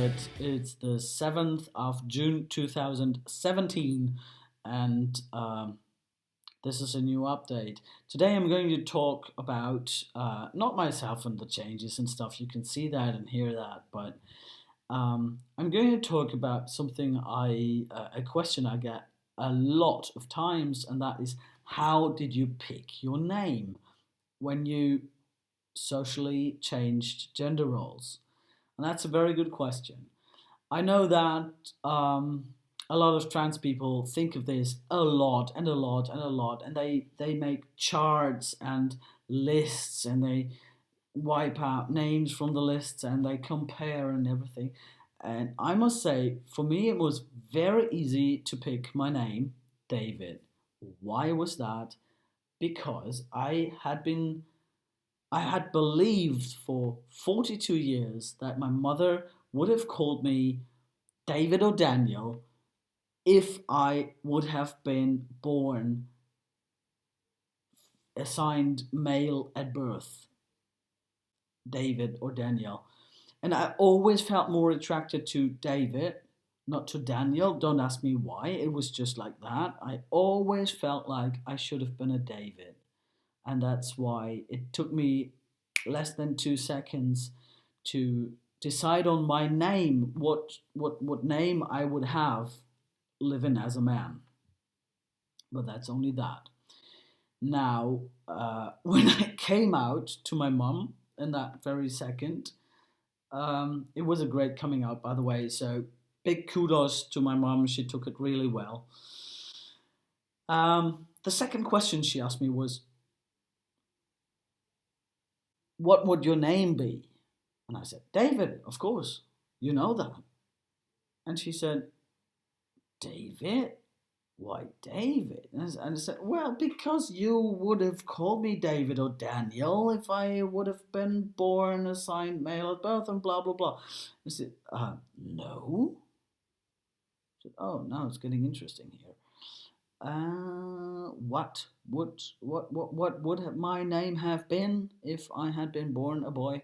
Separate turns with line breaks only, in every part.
David. It's the 7th of June 2017, and this is a new update. Today I'm going to talk about not myself and the changes and stuff. You can see that and hear that, but I'm going to talk about something a question I get a lot of times, and that is how did you pick your name when you socially changed gender roles? And that's a very good question. I know that a lot of trans people think of this a lot and a lot and a lot, and they make charts and lists and they wipe out names from the lists and they compare and everything. And I must say, for me, it was very easy to pick my name, David. Why was that? Because I had believed for 42 years that my mother would have called me David or Daniel if I would have been born assigned male at birth, David or Daniel. And I always felt more attracted to David, not to Daniel. Don't ask me why, it was just like that. I always felt like I should have been a David. And that's why it took me less than 2 seconds to decide on my name, what name I would have living as a man. But that's only that. Now, when I came out to my mum in that very second, it was a great coming out, by the way. So big kudos to my mum. She took it really well. The second question she asked me was, "What would your name be?" And I said, "David, of course. You know that." And she said, "David? Why David?" And I said, "Well, because you would have called me David or Daniel if I would have been born assigned male at birth and blah, blah, blah." I said, "No." I said, "Oh, now it's getting interesting here. What would my name have been if I had been born a boy?"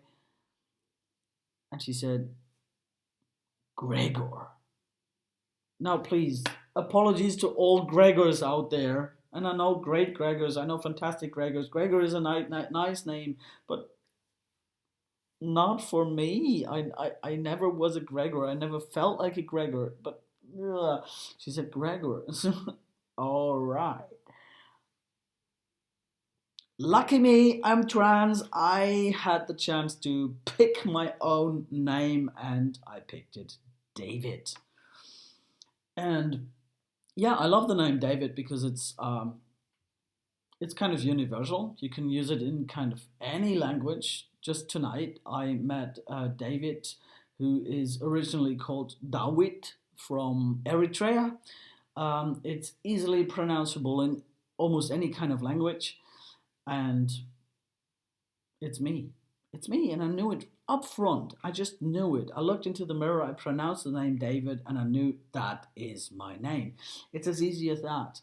And she said, "Gregor." Now, please, apologies to all Gregors out there. And I know great Gregors, I know fantastic Gregors. Gregor is a nice name, but not for me. I never was a Gregor. I never felt like a Gregor. But she said Gregor. All right. Lucky me, I'm trans. I had the chance to pick my own name and I picked it David. And yeah, I love the name David because it's kind of universal. You can use it in kind of any language. Just tonight, I met David, who is originally called Dawit from Eritrea. It's easily pronounceable in almost any kind of language, and it's me. It's me, and I knew it up front. I just knew it. I looked into the mirror, I pronounced the name David, and I knew that is my name. It's as easy as that.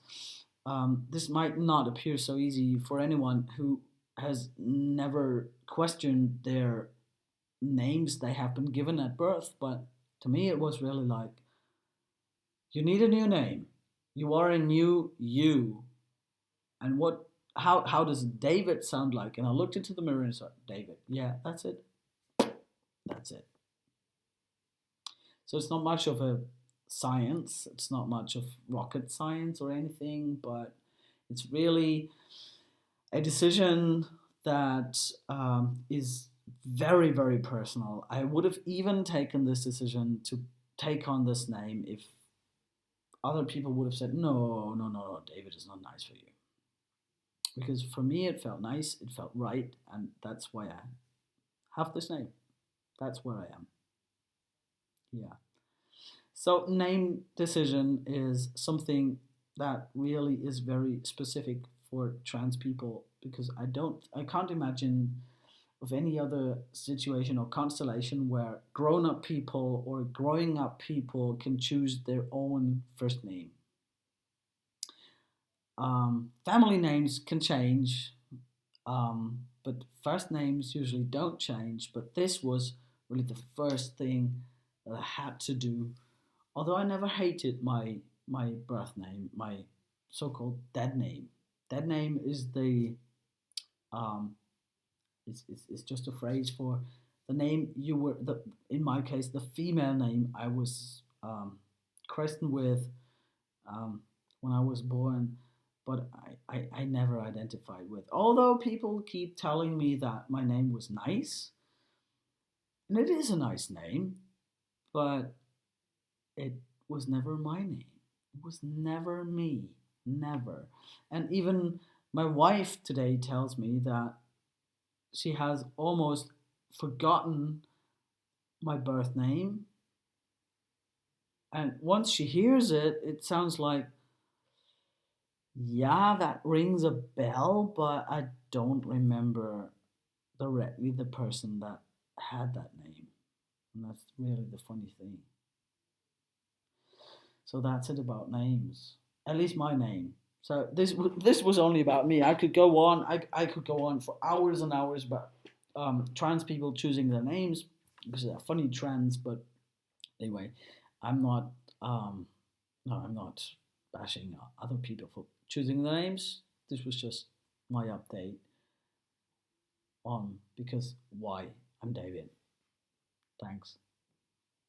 This might not appear so easy for anyone who has never questioned their names they have been given at birth, but to me it was really like, you need a new name. You are a new you. And how does David sound like? And I looked into the mirror and said, David. Yeah, that's it. That's it. So it's not much of a science, it's not much of rocket science or anything, but it's really a decision that is very, very personal. I would have even taken this decision to take on this name if other people would have said, no, no, no, no, David is not nice for you. Because for me, it felt nice, it felt right, and that's why I have this name. That's where I am. Yeah. So, name decision is something that really is very specific for trans people because I can't imagine of any other situation or constellation where grown up people or growing up people can choose their own first name. Family names can change, but first names usually don't change. But this was really the first thing that I had to do. Although I never hated my birth name, my so-called dead name. Dead name is the um, it's just a phrase for the name you were the in my case the female name I was christened with um, when I was born, but I never identified with. Although people keep telling me that my name was nice, and it is a nice name, but it was never my name. It was never me. Never. And even my wife today tells me that she has almost forgotten my birth name. And once she hears it, it sounds like, yeah, that rings a bell, but I don't remember directly the person that had that name. And that's really the funny thing. So that's it about names. At least my name. So this was only about me. I could go on. I could go on for hours and hours about trans people choosing their names because they're funny trends. But anyway, I'm not. No, I'm not bashing other people for choosing their names. This was just my update on because why I'm David. Thanks.